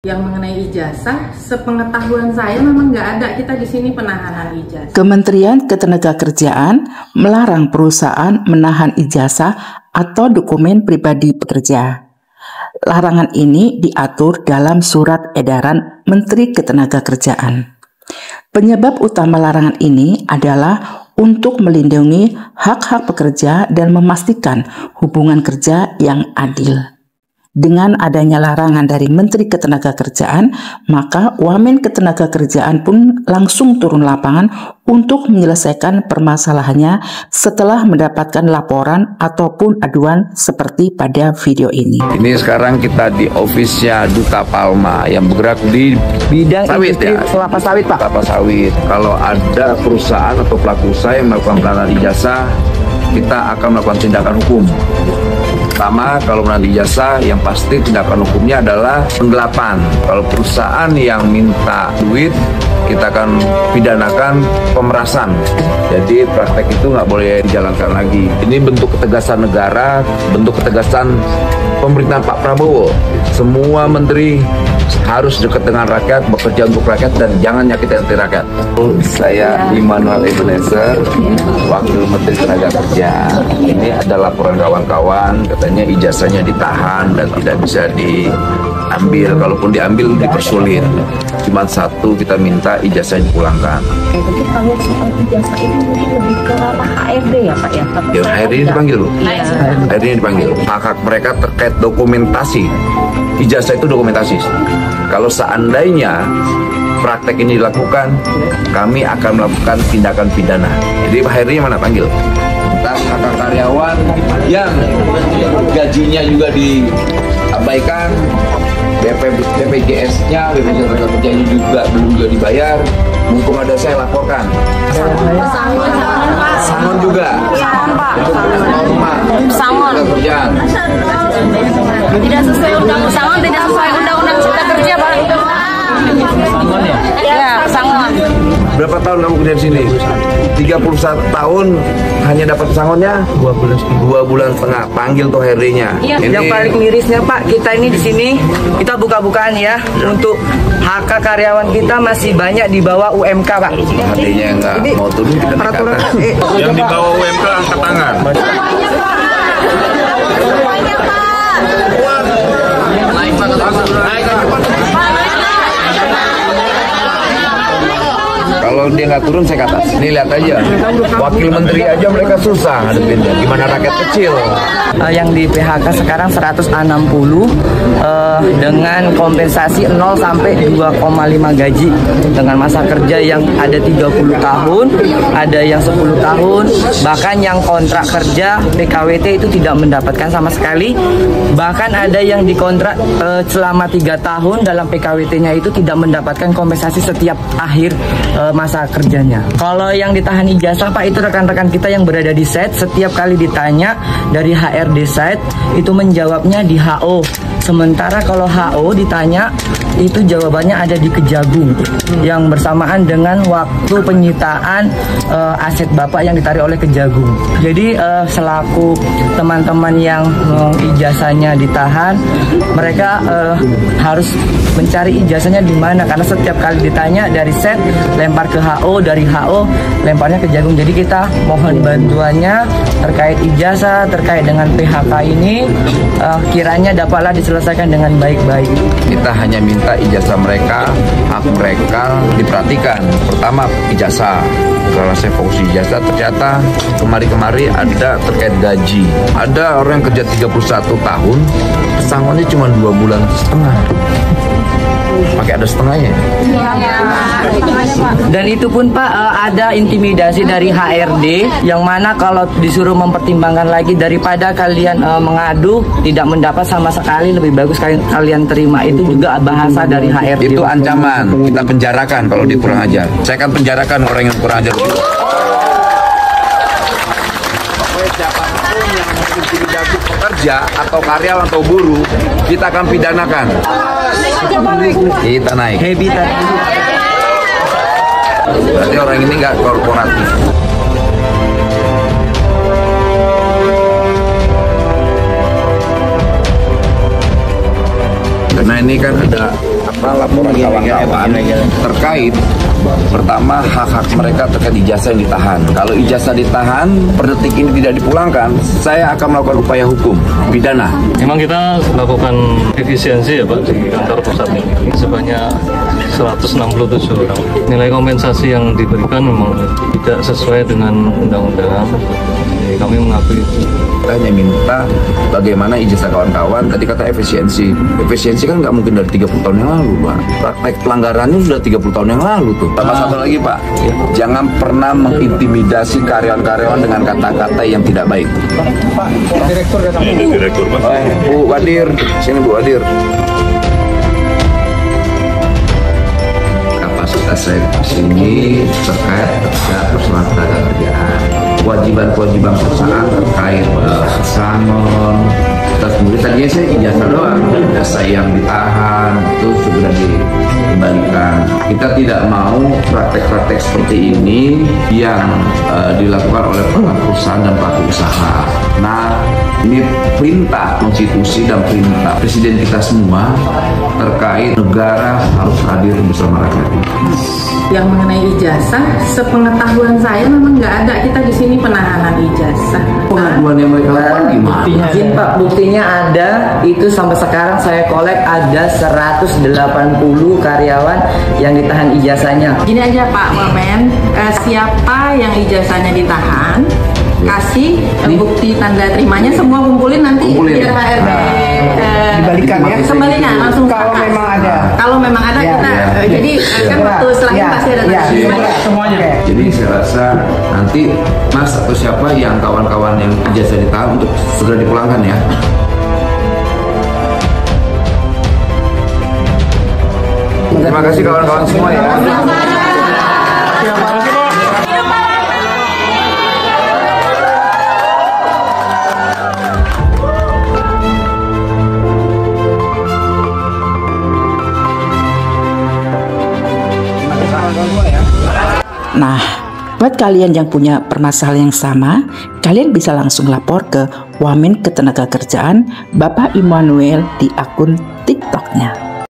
Yang mengenai ijazah, sepengetahuan saya memang nggak ada kita di sini penahanan ijazah. Kementerian Ketenagakerjaan melarang perusahaan menahan ijazah atau dokumen pribadi pekerja. Larangan ini diatur dalam Surat Edaran Menteri Ketenagakerjaan. Penyebab utama larangan ini adalah untuk melindungi hak-hak pekerja dan memastikan hubungan kerja yang adil. Dengan adanya larangan dari Menteri Ketenagakerjaan, maka Wamen Ketenagakerjaan pun langsung turun lapangan untuk menyelesaikan permasalahannya setelah mendapatkan laporan ataupun aduan seperti pada video ini. Ini sekarang kita di ofisnya Duta Palma yang bergerak di bidang sawit ya, kelapa sawit Pak. Kelapa sawit. Kalau ada perusahaan atau pelaku usaha yang melakukan penahanan ijazah, kita akan melakukan tindakan hukum. Pertama, kalau menahan ijazah, yang pasti tindakan hukumnya adalah penggelapan. Kalau perusahaan yang minta duit, kita akan pidanakan pemerasan. Jadi praktek itu nggak boleh dijalankan lagi. Ini bentuk ketegasan negara, bentuk ketegasan pemerintahan Pak Prabowo. Semua menteri harus dekat dengan rakyat, bekerja untuk rakyat, dan jangan nyakitin hati rakyat. Saya Immanuel Ebenezer, Wakil Menteri Ketenagakerjaan. Ini ada laporan kawan-kawan, katanya ijazahnya ditahan dan tidak bisa diambil. Kalaupun diambil, dipersulit. Cuma satu, kita minta ijazahnya dipulangkan. Tapi kalau soal ijazah itu mungkin lebih ke ranah HRD ya Pak ya? Ya, HRD ini dipanggil loh. HRD ini dipanggil. Hak-hak mereka terkait dokumentasi. Ijazah itu dokumentasi. Kalau seandainya praktek ini dilakukan, kami akan melakukan tindakan pidana. Jadi Pak Heri mana panggil? Tentang hak karyawan yang gajinya juga diabaikan, BPJS-nya, BPJS kerjanya juga belum dibayar. Mumpung ada saya laporkan. Sangon juga. Sangon. Kerjaan. Tidak sesuai undang-undang, tidak sesuai undang-undang Cipta Kerja Pak. Sangon ya? Ya, sangon. Berapa tahun kamu kerja di sini? 31 tahun hanya dapat sangonnya 2 bulan setengah. Panggil tuh HRD-nya. Yang paling mirisnya Pak, kita ini di sini kita buka-bukaan ya untuk HK karyawan kita masih banyak di bawah UMK Pak. HRD-nya nggak mau turun kita Peraturan yang di bawah UMK angkat tangan. Kalau dia nggak turun, saya ke atas. Ini lihat aja, wakil menteri aja mereka susah ngadepinnya. Gimana rakyat kecil? Yang di PHK sekarang 160 dengan kompensasi 0 sampai 2,5 gaji dengan masa kerja yang ada 30 tahun, ada yang 10 tahun, bahkan yang kontrak kerja PKWT itu tidak mendapatkan sama sekali, bahkan ada yang dikontrak selama 3 tahun dalam PKWT-nya itu tidak mendapatkan kompensasi setiap akhir masa kerjanya. Kalau yang ditahan ijazah Pak, itu rekan-rekan kita yang berada di site, setiap kali ditanya dari HRD site itu menjawabnya di HO. Sementara kalau HO ditanya itu jawabannya ada di Kejagung yang bersamaan dengan waktu penyitaan aset Bapak yang ditarik oleh Kejagung. Jadi selaku teman-teman yang ijazahnya ditahan, mereka harus mencari ijazahnya di mana, karena setiap kali ditanya dari set lempar ke HO, dari HO lemparnya ke Kejagung. Jadi kita mohon bantuannya terkait ijazah, terkait dengan PHK ini kiranya dapatlah diselesaikan dengan baik-baik. Kita hanya minta ijazah mereka, hak mereka diperhatikan. Pertama ijazah. Kalau saya fokus ijazah, ternyata kemari-kemari ada terkait gaji. Ada orang yang kerja 31 tahun, pesangonnya cuma 2 bulan setengah. Pakai ada setengahnya. Dan itu pun Pak ada intimidasi dari HRD yang mana kalau disuruh mempertimbangkan lagi, daripada kalian mengadu tidak mendapat sama sekali, lebih bagus kalian terima. Itu juga bahasa dari HRD. Itu ancaman, kita penjarakan kalau dia kurang ajar. Saya akan penjarakan orang yang kurang ajar. Pokoknya siapapun yang mengintimidasi pekerja atau karyawan atau buruh, kita akan pidanakan. Kita naik. Happy tadi. Berarti orang ini nggak korporatif. Karena ini kan laporan kawan-kawan terkait pertama hak-hak mereka terkait ijazah yang ditahan. Kalau ijazah ditahan per detik ini tidak dipulangkan, saya akan melakukan upaya hukum pidana. Memang kita lakukan efisiensi ya Pak di kantor pusat ini sebanyak 167 orang. Nilai kompensasi yang diberikan memang tidak sesuai dengan undang-undang. Kami mengakui itu. Kita hanya minta bagaimana ijazah kawan-kawan. Tadi kata efisiensi. Efisiensi kan nggak mungkin dari 30 tahun yang lalu, Pak. Praktek pelanggarannya sudah 30 tahun yang lalu tuh. Tambah satu lagi, Pak. Jangan pernah mengintimidasi karyawan-karyawan dengan kata-kata yang tidak baik. Pak, direktur datang. Direktur, Pak. Bu Wadir, sini Bu Wadir. Kapasitas saya di sini terkait persoalan tenaga kerjaan. Kewajiban-kewajiban perusahaan terkait pesangon, terus kemudian tadinya saya ijazah doang, ijazah yang ditahan itu sudah dikembalikan. Kita tidak mau praktek-praktek seperti ini yang dilakukan oleh perusahaan dan pelaku usaha. Nah, ini perintah konstitusi dan perintah presiden kita semua terkait negara harus hadir bersama rakyat. Yang mengenai ijazah, sepengetahuan saya memang nggak ada kita di sini penahanan ijazah. Pengaduan yang mereka lakukan gimana? Izin Pak, buktinya ada. Itu sampai sekarang saya kolek ada 180 karyawan yang ditahan ijazahnya. Gini aja Pak Wamen, siapa yang ijazahnya ditahan, kasih bukti tanda terimanya, semua kumpulin nanti biar HRD dibalikan ya. Kembalikan langsung kalau kakak. memang ada. Kalau memang ada kita jadi kan waktu setelah ini pasti ada semuanya. Jadi saya rasa nanti Mas atau siapa yang kawan-kawan yang ijazah ditahan untuk segera dipulangkan ya. Terima kasih kawan-kawan semua ya. Nah, buat kalian yang punya permasalahan yang sama, kalian bisa langsung lapor ke Wamen Ketenagakerjaan Bapak Immanuel di akun TikTok-nya.